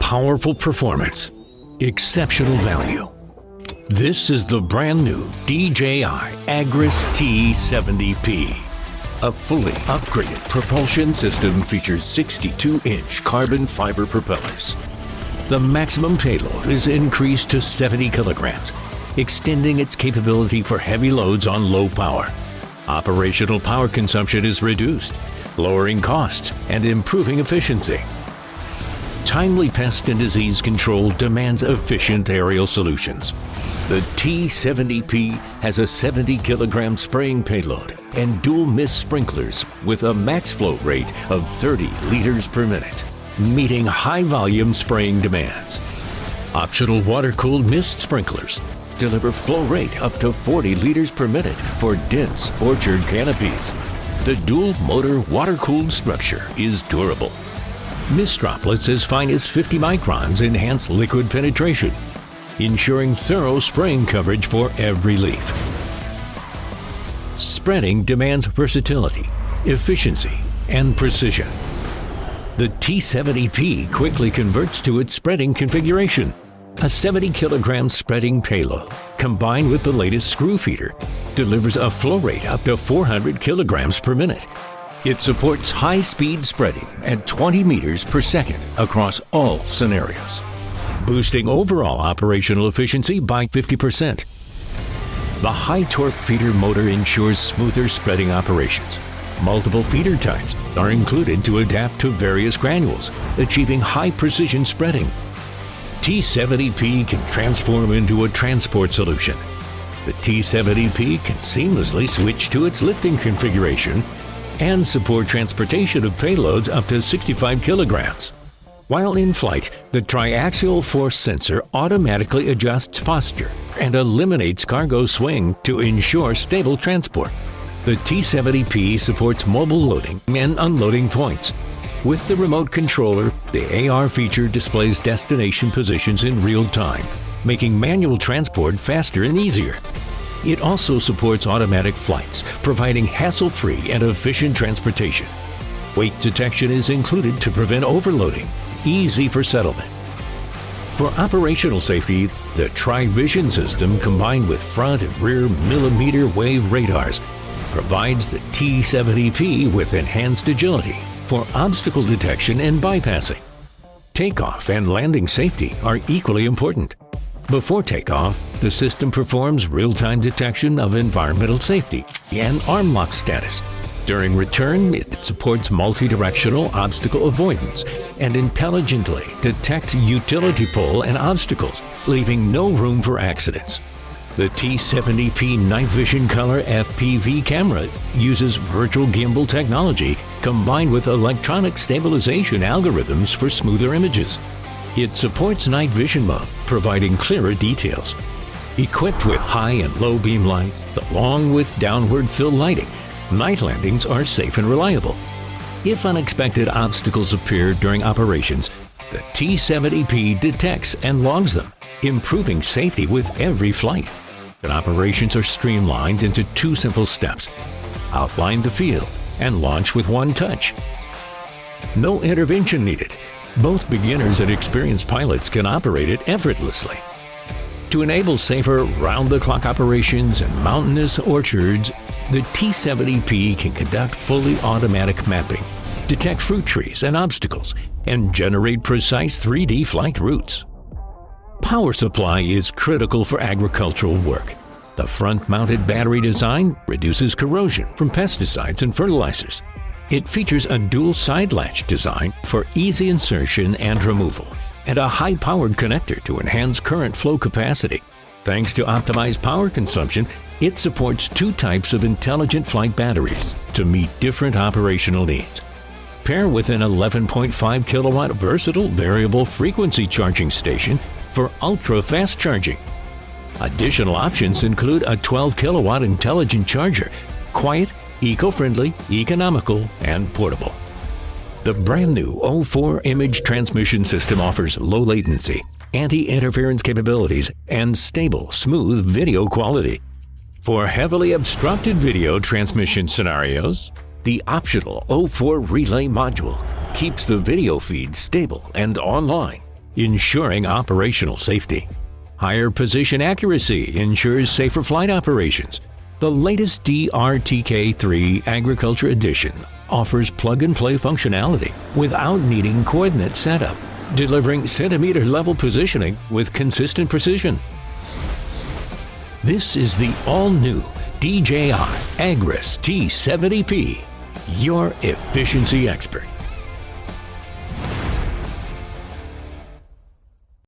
Powerful performance, exceptional value. This is the brand new DJI AGRAS T70P. A fully upgraded propulsion system features 62-inch carbon fiber propellers. The maximum payload is increased to 70 kilograms, extending its capability for heavy loads on low power. Operational power consumption is reduced, lowering costs and improving efficiency. Timely pest and disease control demands efficient aerial solutions. The T70P has a 70-kilogram spraying payload and dual mist sprinklers with a max flow rate of 30 liters per minute, meeting high-volume spraying demands. Optional water-cooled mist sprinklers deliver flow rate up to 40 liters per minute for dense orchard canopies. The dual-motor water-cooled structure is durable. Mist droplets as fine as 50 microns enhance liquid penetration, ensuring thorough spraying coverage for every leaf. Spreading demands versatility, efficiency, and precision. The T70P quickly converts to its spreading configuration. A 70-kilogram spreading payload, combined with the latest screw feeder, delivers a flow rate up to 400 kilograms per minute. It supports high-speed spreading at 20 meters per second across all scenarios, boosting overall operational efficiency by 50%. The high-torque feeder motor ensures smoother spreading operations. Multiple feeder types are included to adapt to various granules, achieving high-precision spreading. T70P can transform into a transport solution. The T70P can seamlessly switch to its lifting configuration and support transportation of payloads up to 65 kilograms. While in flight, the triaxial force sensor automatically adjusts posture and eliminates cargo swing to ensure stable transport. The T70P supports mobile loading and unloading points. With the remote controller, the AR feature displays destination positions in real time, making manual transport faster and easier. It also supports automatic flights, providing hassle-free and efficient transportation. Weight detection is included to prevent overloading, easy for settlement. For operational safety, the Tri-Vision system combined with front and rear millimeter wave radars provides the T70P with enhanced agility for obstacle detection and bypassing. Takeoff and landing safety are equally important. Before takeoff, the system performs real-time detection of environmental safety and arm lock status. During return, it supports multi-directional obstacle avoidance and intelligently detects utility pole and obstacles, leaving no room for accidents. The T70P Night Vision Color FPV camera uses virtual gimbal technology combined with electronic stabilization algorithms for smoother images. It supports night vision mode, providing clearer details. Equipped with high and low beam lights, along with downward fill lighting, night landings are safe and reliable. If unexpected obstacles appear during operations, the T70P detects and logs them, improving safety with every flight. And operations are streamlined into 2 simple steps: outline the field and launch with one touch. No intervention needed. Both beginners and experienced pilots can operate it effortlessly. To enable safer round-the-clock operations in mountainous orchards, the T70P can conduct fully automatic mapping, detect fruit trees and obstacles, and generate precise 3D flight routes. Power supply is critical for agricultural work. The front-mounted battery design reduces corrosion from pesticides and fertilizers. It features a dual side latch design for easy insertion and removal, and a high-powered connector to enhance current flow capacity. Thanks to optimized power consumption, it supports 2 types of intelligent flight batteries to meet different operational needs. Pair with an 11.5 kilowatt versatile variable frequency charging station for ultra-fast charging. Additional options include a 12 kilowatt intelligent charger, quiet, eco-friendly, economical, and portable. The brand new O4 image transmission system offers low latency, anti-interference capabilities, and stable, smooth video quality. For heavily obstructed video transmission scenarios, the optional O4 relay module keeps the video feed stable and online, ensuring operational safety. Higher position accuracy ensures safer flight operations. The latest DRTK3 Agriculture Edition offers plug-and-play functionality without needing coordinate setup, delivering centimeter-level positioning with consistent precision. This is the all-new DJI AGRAS T70P, your efficiency expert.